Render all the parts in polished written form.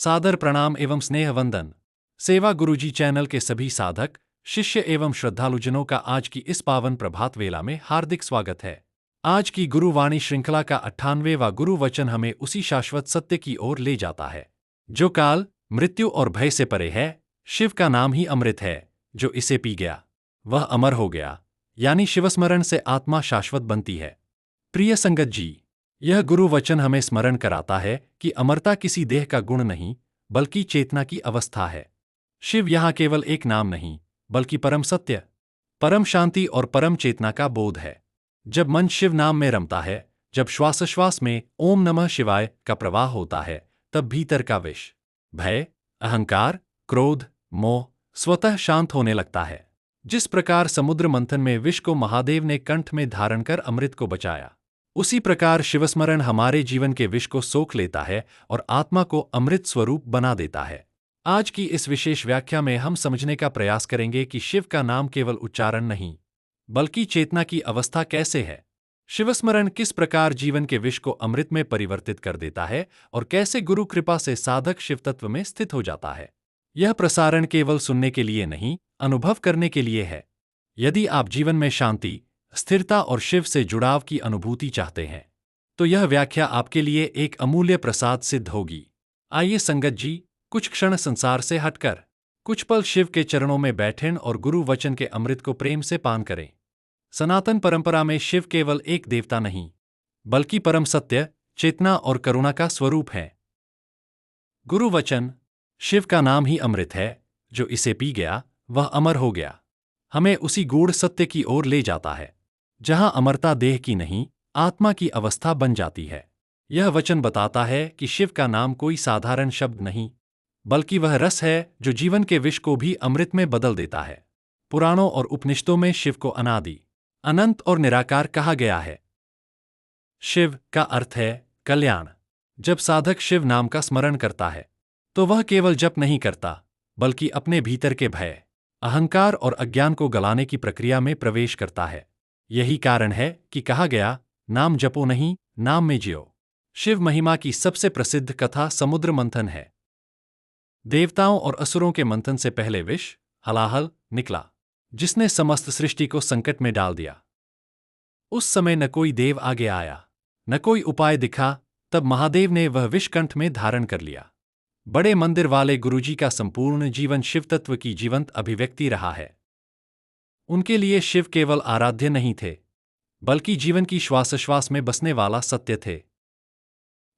सादर प्रणाम एवं स्नेह वंदन। सेवा गुरुजी चैनल के सभी साधक, शिष्य एवं श्रद्धालुजनों का आज की इस पावन प्रभात वेला में हार्दिक स्वागत है। आज की गुरुवाणी श्रृंखला का 98वां गुरु वचन हमें उसी शाश्वत सत्य की ओर ले जाता है जो काल, मृत्यु और भय से परे है। शिव का नाम ही अमृत है, जो इसे पी गया वह अमर हो गया। यानी शिवस्मरण से आत्मा शाश्वत बनती है। प्रिय संगत जी, यह गुरु वचन हमें स्मरण कराता है कि अमरता किसी देह का गुण नहीं, बल्कि चेतना की अवस्था है। शिव यहाँ केवल एक नाम नहीं, बल्कि परम सत्य, परम शांति और परम चेतना का बोध है। जब मन शिव नाम में रमता है, जब श्वासोश्वास में ओम नमः शिवाय का प्रवाह होता है, तब भीतर का विष, भय, अहंकार, क्रोध, मोह स्वतः शांत होने लगता है। जिस प्रकार समुद्र मंथन में विष को महादेव ने कंठ में धारण कर अमृत को बचाया, उसी प्रकार शिवस्मरण हमारे जीवन के विष को सोख लेता है और आत्मा को अमृत स्वरूप बना देता है। आज की इस विशेष व्याख्या में हम समझने का प्रयास करेंगे कि शिव का नाम केवल उच्चारण नहीं, बल्कि चेतना की अवस्था कैसे है। शिवस्मरण किस प्रकार जीवन के विष को अमृत में परिवर्तित कर देता है और कैसे गुरु कृपा से साधक शिव तत्व में स्थित हो जाता है। यह प्रसारण केवल सुनने के लिए नहीं, अनुभव करने के लिए है। यदि आप जीवन में शांति, स्थिरता और शिव से जुड़ाव की अनुभूति चाहते हैं, तो यह व्याख्या आपके लिए एक अमूल्य प्रसाद सिद्ध होगी। आइए संगत जी, कुछ क्षण संसार से हटकर कुछ पल शिव के चरणों में बैठें और गुरु वचन के अमृत को प्रेम से पान करें। सनातन परंपरा में शिव केवल एक देवता नहीं, बल्कि परम सत्य, चेतना और करुणा का स्वरूप है। गुरु वचन, शिव का नाम ही अमृत है, जो इसे पी गया वह अमर हो गया, हमें उसी गूढ़ सत्य की ओर ले जाता है जहां अमरता देह की नहीं, आत्मा की अवस्था बन जाती है। यह वचन बताता है कि शिव का नाम कोई साधारण शब्द नहीं, बल्कि वह रस है जो जीवन के विष को भी अमृत में बदल देता है। पुराणों और उपनिषदों में शिव को अनादि, अनंत और निराकार कहा गया है। शिव का अर्थ है कल्याण। जब साधक शिव नाम का स्मरण करता है, तो वह केवल जप नहीं करता, बल्कि अपने भीतर के भय, अहंकार और अज्ञान को गलाने की प्रक्रिया में प्रवेश करता है। यही कारण है कि कहा गया, नाम जपो नहीं, नाम में जियो। शिव महिमा की सबसे प्रसिद्ध कथा समुद्र मंथन है। देवताओं और असुरों के मंथन से पहले विष, हलाहल, निकला, जिसने समस्त सृष्टि को संकट में डाल दिया। उस समय न कोई देव आगे आया, न कोई उपाय दिखा। तब महादेव ने वह विष कंठ में धारण कर लिया। बड़े मंदिर वाले गुरुजी का संपूर्ण जीवन शिव तत्व की जीवंत अभिव्यक्ति रहा है। उनके लिए शिव केवल आराध्य नहीं थे, बल्कि जीवन की श्वासोश्वास में बसने वाला सत्य थे।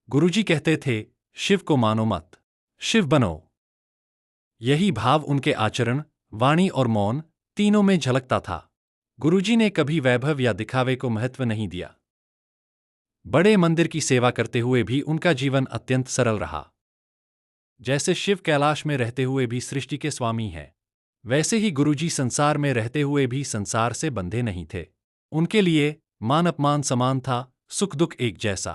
गुरुजी कहते थे, शिव को मानो मत, शिव बनो। यही भाव उनके आचरण, वाणी और मौन तीनों में झलकता था। गुरुजी ने कभी वैभव या दिखावे को महत्व नहीं दिया। बड़े मंदिर की सेवा करते हुए भी उनका जीवन अत्यंत सरल रहा। जैसे शिव कैलाश में रहते हुए भी सृष्टि के स्वामी हैं, वैसे ही गुरुजी संसार में रहते हुए भी संसार से बंधे नहीं थे। उनके लिए मान अपमान समान था, सुख दुख एक जैसा,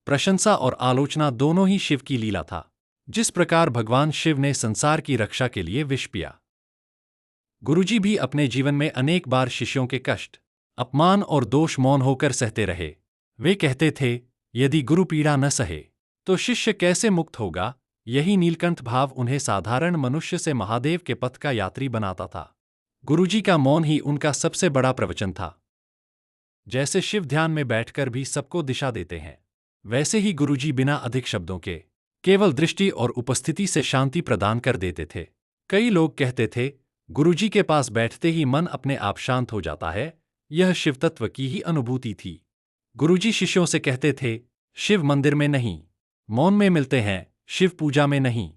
प्रशंसा और आलोचना दोनों ही शिव की लीला था। जिस प्रकार भगवान शिव ने संसार की रक्षा के लिए विष पिया, गुरुजी भी अपने जीवन में अनेक बार शिष्यों के कष्ट, अपमान और दोष मौन होकर सहते रहे। वे कहते थे, यदि गुरु पीड़ा न सहे तो शिष्य कैसे मुक्त होगा। यही नीलकंठ भाव उन्हें साधारण मनुष्य से महादेव के पथ का यात्री बनाता था। गुरुजी का मौन ही उनका सबसे बड़ा प्रवचन था। जैसे शिव ध्यान में बैठकर भी सबको दिशा देते हैं, वैसे ही गुरुजी बिना अधिक शब्दों के केवल दृष्टि और उपस्थिति से शांति प्रदान कर देते थे। कई लोग कहते थे, गुरुजी के पास बैठते ही मन अपने आप शांत हो जाता है। यह शिव तत्व की ही अनुभूति थी। गुरुजी शिष्यों से कहते थे, शिव मंदिर में नहीं, मौन में मिलते हैं, शिव पूजा में नहीं,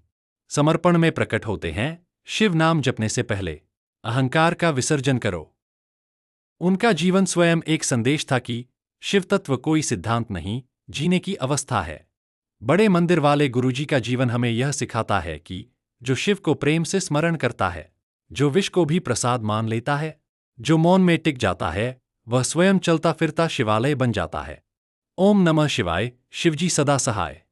समर्पण में प्रकट होते हैं। शिव नाम जपने से पहले अहंकार का विसर्जन करो। उनका जीवन स्वयं एक संदेश था कि शिव तत्व कोई सिद्धांत नहीं, जीने की अवस्था है। बड़े मंदिर वाले गुरुजी का जीवन हमें यह सिखाता है कि जो शिव को प्रेम से स्मरण करता है, जो विष को भी प्रसाद मान लेता है, जो मौन में टिक जाता है, वह स्वयं चलता फिरता शिवालय बन जाता है। ओम नमः शिवाय, शिवजी सदा सहाय।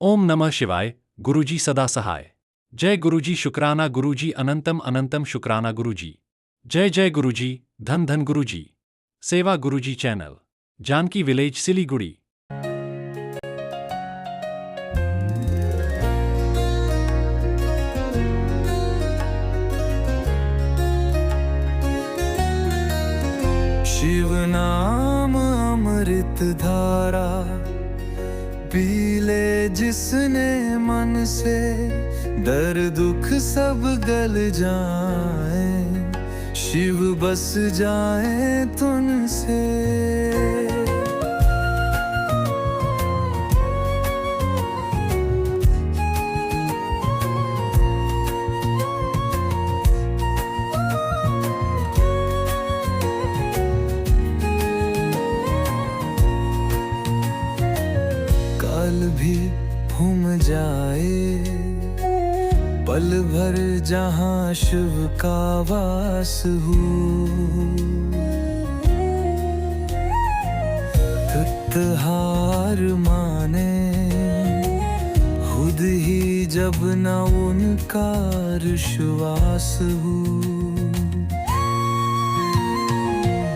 ओम नमः शिवाय, गुरुजी सदा सहाय। जय गुरुजी, शुक्राना गुरुजी, अनंतम अनंतम शुक्राना गुरुजी। जय जय गुरुजी, धन धन गुरुजी। सेवा गुरुजी चैनल, जानकी विलेज, सिलीगुड़ी। अमृत धारा पी ले जिसने मन से, दर्द दुख सब गल जाए, शिव बस जाए तुझसे। काल भी घूम जाए, पल भर जहाँ शिव का वास हो, तख्त हार माने खुद ही जब न उनका विश्वास हो।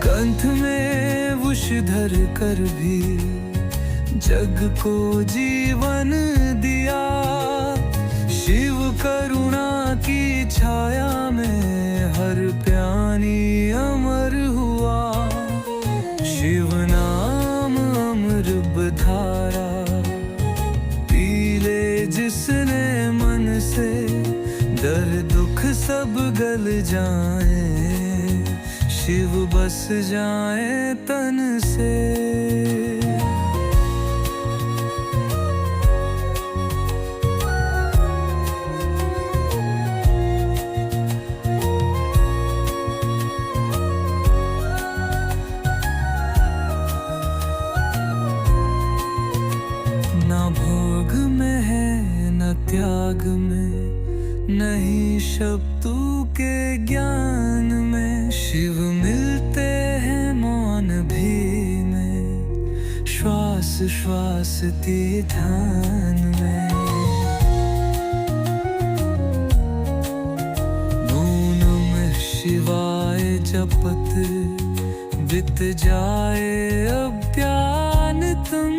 कंठ में विषधर कर भी जग को जीवन दिया, शिव करुणा की छाया में हर प्राणी अमर हुआ। शिव नाम अमृत धारा पी ले जिसने मन से, दर्द दुख सब गल जाए, शिव बस जाए तन से। ना भोग में है न त्याग में, नहीं शब्दों के ज्ञान में, शिव मिलते हैं मौन भी में, श्वास श्वास के ध्यान में। ओम नमः शिवाय जपत बीत जाए अज्ञान तुम,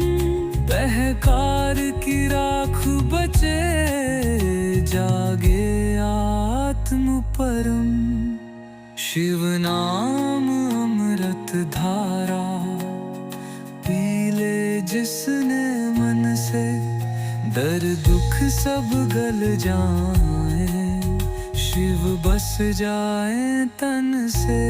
बहकार की राख बचे जागे आत्म परम। शिव नाम अमृत धारा पी ले जिसने मन से, दर्द दुख सब गल जाए, शिव बस जाए तन से।